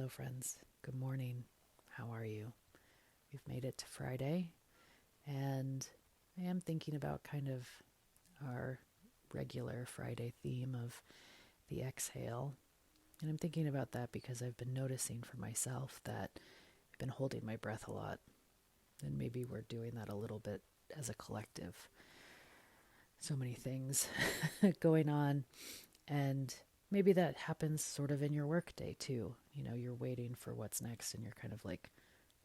friends. Good morning. How are you? We've made it to Friday, and I am thinking about kind of our regular Friday theme of the exhale. And I'm thinking about that because I've been noticing for myself that I've been holding my breath a lot. And maybe we're doing that a little bit as a collective. So many things going on, and maybe that happens sort of in your workday too. You're waiting for what's next and you're kind of like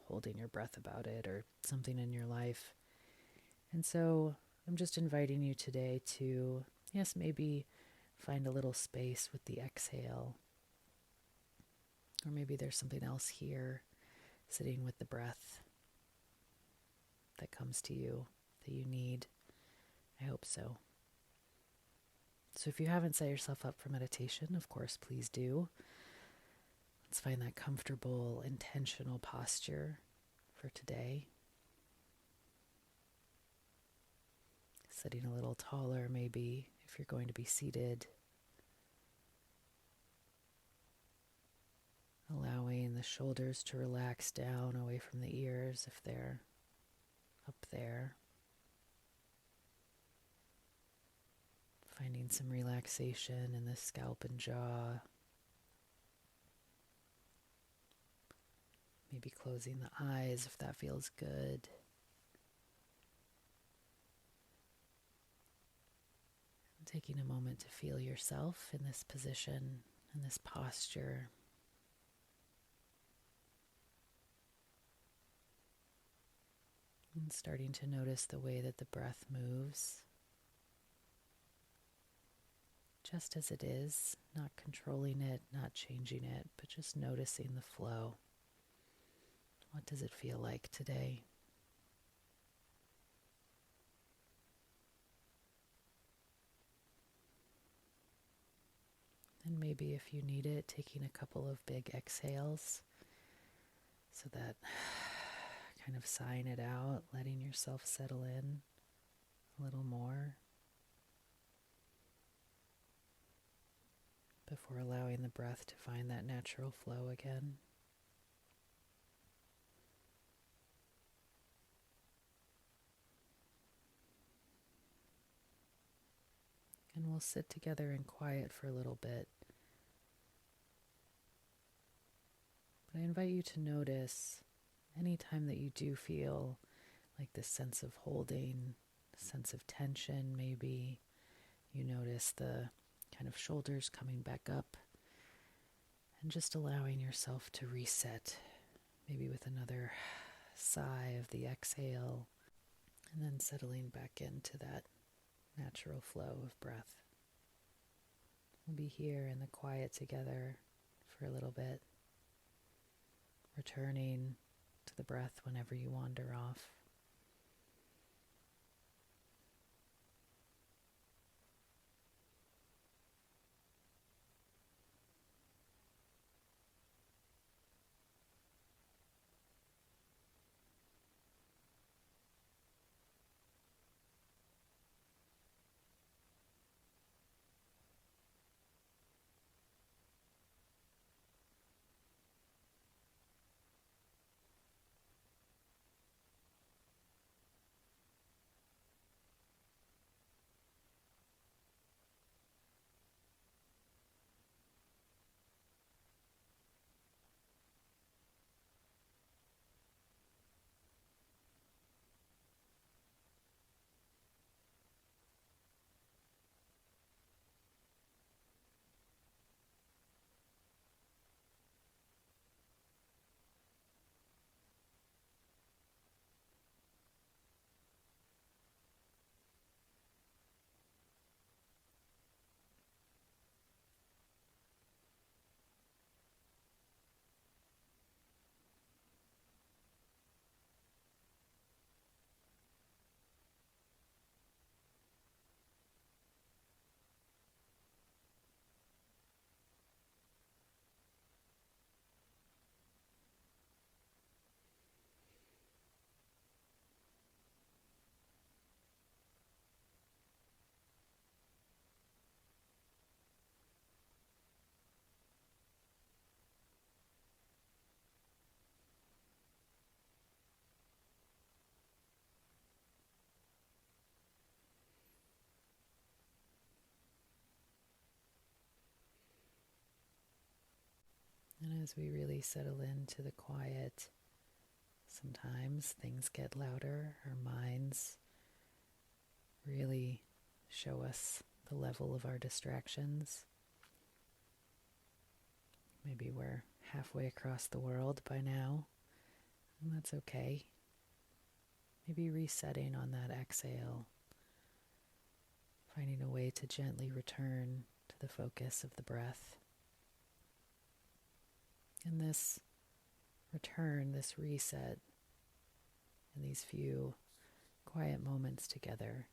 holding your breath about it or something in your life. And so I'm just inviting you today to, yes, maybe find a little space with the exhale. Or maybe there's something else here, sitting with the breath that comes to you that you need. I hope so. So if you haven't set yourself up for meditation, of course, please do. Let's find that comfortable, intentional posture for today. Sitting a little taller, maybe, if you're going to be seated. Allowing the shoulders to relax down away from the ears if they're up there. Finding some relaxation in the scalp and jaw. Maybe closing the eyes if that feels good. And taking a moment to feel yourself in this position, in this posture. And starting to notice the way that the breath moves. Just as it is, not controlling it, not changing it, but just noticing the flow. What does it feel like today? And maybe if you need it, taking a couple of big exhales so that kind of sighing it out, letting yourself settle in a little more before allowing the breath to find that natural flow again. And we'll sit together in quiet for a little bit. But I invite you to notice any time that you do feel like this sense of holding, sense of tension, maybe you notice the kind of shoulders coming back up and just allowing yourself to reset, maybe with another sigh of the exhale, and then settling back into that natural flow of breath. We'll be here in the quiet together for a little bit, returning to the breath whenever you wander off. As we really settle into the quiet, sometimes things get louder. Our minds really show us the level of our distractions. Maybe we're halfway across the world by now, and that's okay. Maybe resetting on that exhale, finding a way to gently return to the focus of the breath. And this return, this reset, and these few quiet moments together,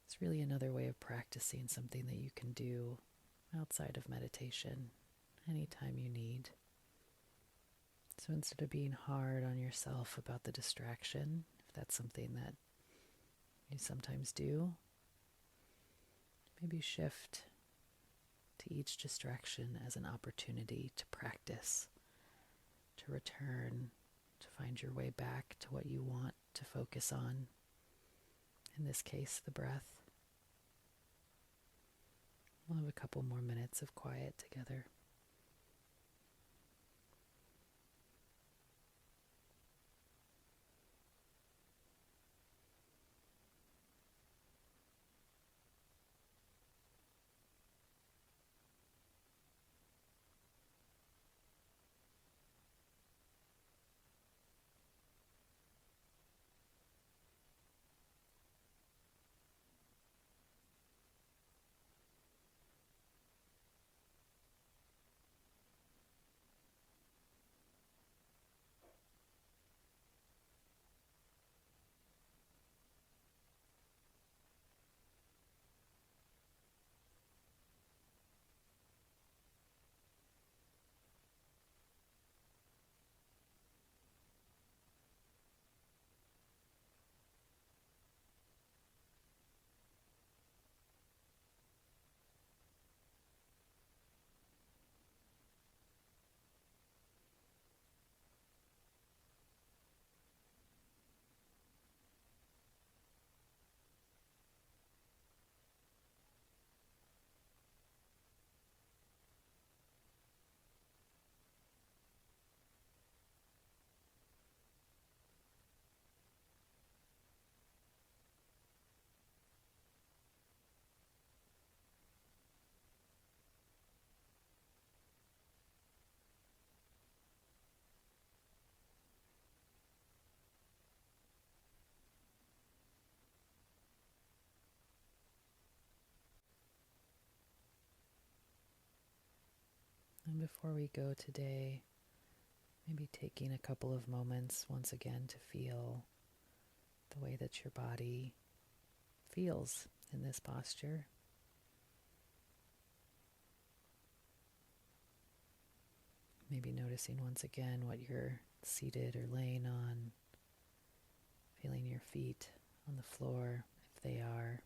it's really another way of practicing something that you can do outside of meditation anytime you need. So instead of being hard on yourself about the distraction, if that's something that you sometimes do, maybe shift to each distraction as an opportunity to practice, to return, to find your way back to what you want to focus on. In this case, the breath. We'll have a couple more minutes of quiet together. And before we go today, maybe taking a couple of moments once again to feel the way that your body feels in this posture. Maybe noticing once again what you're seated or laying on, feeling your feet on the floor if they are.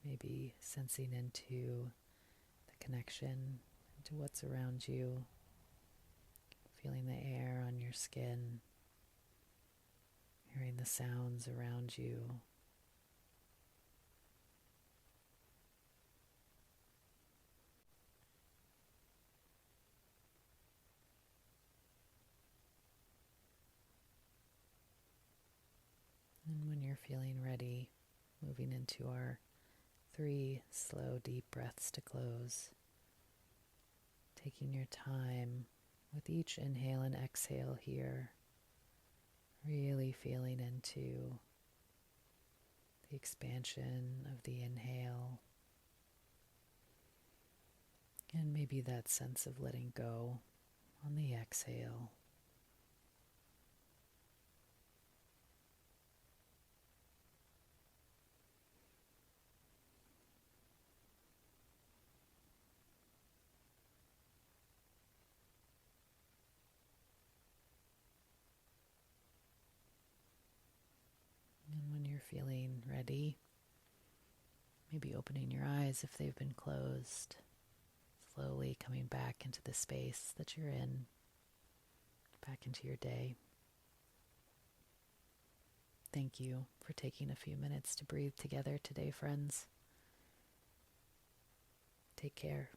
Maybe sensing into the connection, into what's around you, feeling the air on your skin, hearing the sounds around you. And when you're feeling ready, moving into our 3 slow, deep breaths to close. Taking your time with each inhale and exhale here, really feeling into the expansion of the inhale, and maybe that sense of letting go on the exhale. And when you're feeling ready, maybe opening your eyes if they've been closed, slowly coming back into the space that you're in, back into your day. thank you for taking a few minutes to breathe together today, friends. Take care.